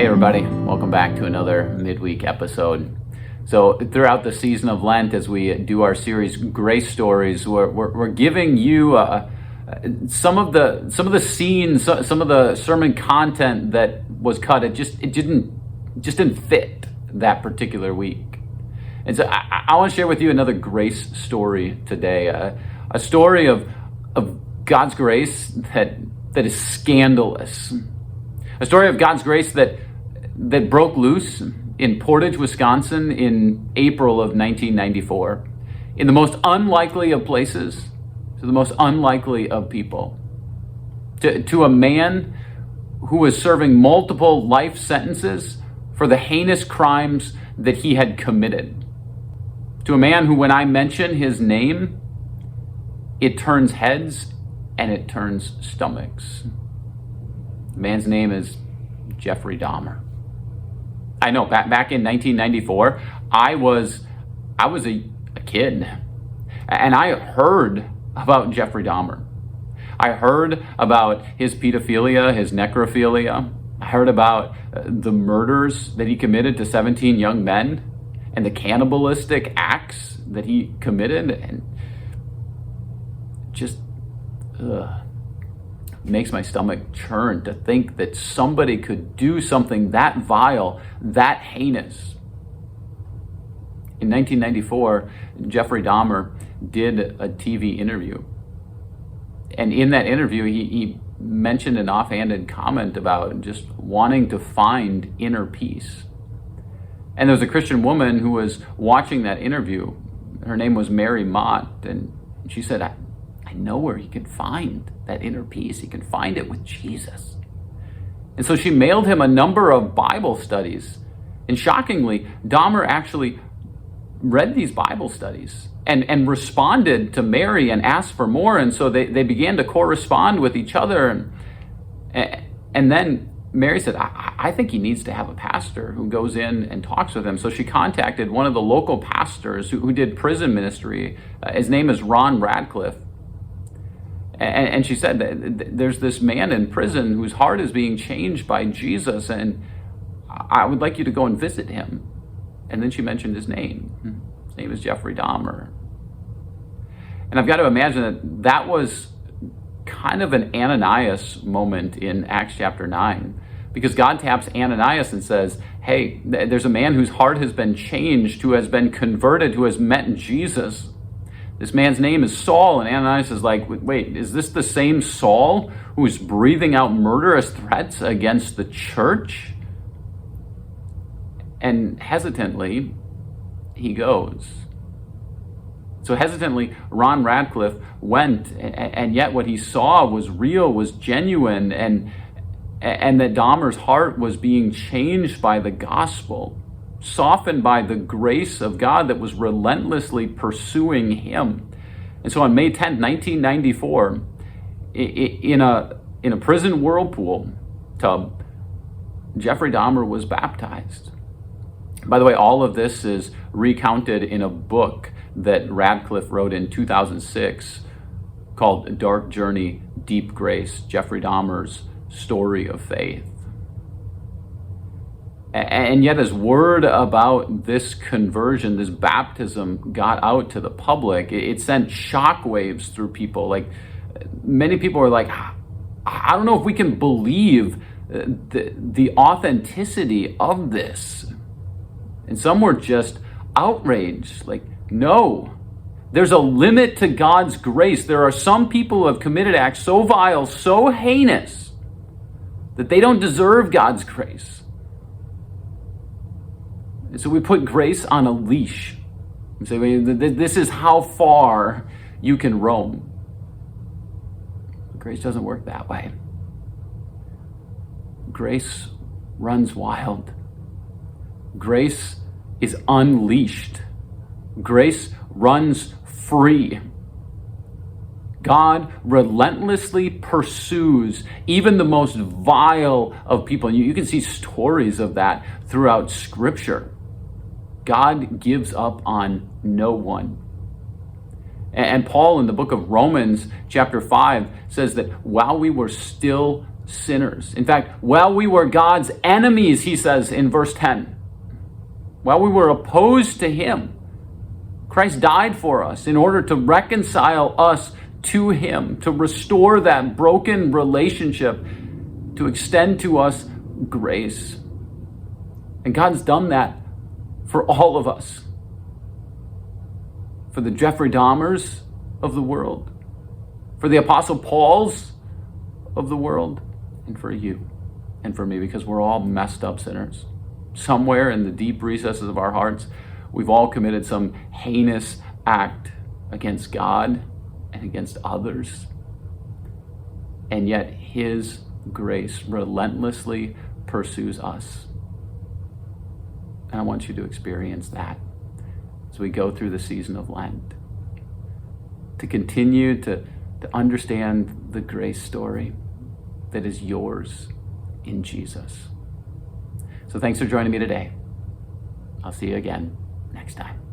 everybody, welcome back to another midweek episode. So throughout the season of Lent, as we do our series Grace Stories, we're giving you some of the scenes, some of the sermon content that was cut. It just didn't fit that particular week. And so I want to share with you another grace story today, a story of God's grace that is scandalous. A story of God's grace that broke loose in Portage, Wisconsin in April of 1994, in the most unlikely of places, to the most unlikely of people, to a man who was serving multiple life sentences for the heinous crimes that he had committed, to a man who, when I mention his name, it turns heads and it turns stomachs. The man's name is Jeffrey Dahmer. I know, back in 1994, I was a kid, and I heard about Jeffrey Dahmer. I heard about his pedophilia, his necrophilia. I heard about the murders that he committed to 17 young men and the cannibalistic acts that he committed, and just makes my stomach churn to think that somebody could do something that vile, that heinous. In 1994, Jeffrey Dahmer did a TV interview. And in that interview, he mentioned an offhanded comment about just wanting to find inner peace. And there was a Christian woman who was watching that interview. Her name was Mary Mott, and she said, I know where he could find that inner peace. He can find it with Jesus. And so she mailed him a number of Bible studies. And shockingly, Dahmer actually read these Bible studies and responded to Mary and asked for more. And so they began to correspond with each other. And then Mary said, I think he needs to have a pastor who goes in and talks with him. So she contacted one of the local pastors who did prison ministry. His name is Ron Radcliffe. And she said that there's this man in prison whose heart is being changed by Jesus, and I would like you to go and visit him. And then she mentioned his name. His name is Jeffrey Dahmer. And I've got to imagine that was kind of an Ananias moment in Acts chapter 9, because God taps Ananias and says, hey, there's a man whose heart has been changed, who has been converted, who has met Jesus. This man's name is Saul. And Ananias is like, wait, is this the same Saul who's breathing out murderous threats against the church? And hesitantly, he goes. So hesitantly, Ron Radcliffe went, and yet what he saw was real, was genuine, and that Dahmer's heart was being changed by the gospel, softened by the grace of God that was relentlessly pursuing him. And so on May 10th, 1994, in a prison whirlpool tub, Jeffrey Dahmer was baptized. By the way, all of this is recounted in a book that Radcliffe wrote in 2006 called Dark Journey, Deep Grace, Jeffrey Dahmer's Story of Faith. And yet, as word about this conversion, this baptism got out to the public, it sent shockwaves through people. Like, many people were like, I don't know if we can believe the authenticity of this. And some were just outraged, like, no, there's a limit to God's grace. There are some people who have committed acts so vile, so heinous, that they don't deserve God's grace. And so we put grace on a leash. We say, this is how far you can roam. Grace doesn't work that way. Grace runs wild. Grace is unleashed. Grace runs free. God relentlessly pursues even the most vile of people. And you can see stories of that throughout Scripture. God gives up on no one. And Paul in the book of Romans chapter 5 says that while we were still sinners. In fact, while we were God's enemies, he says in verse 10, while we were opposed to him, Christ died for us in order to reconcile us to him, to restore that broken relationship, to extend to us grace. And God's done that for all of us. For the Jeffrey Dahmers of the world, for the Apostle Pauls of the world, and for you and for me, because we're all messed up sinners. Somewhere in the deep recesses of our hearts, we've all committed some heinous act against God and against others. And yet his grace relentlessly pursues us. And I want you to experience that as we go through the season of Lent. To continue to understand the grace story that is yours in Jesus. So thanks for joining me today. I'll see you again next time.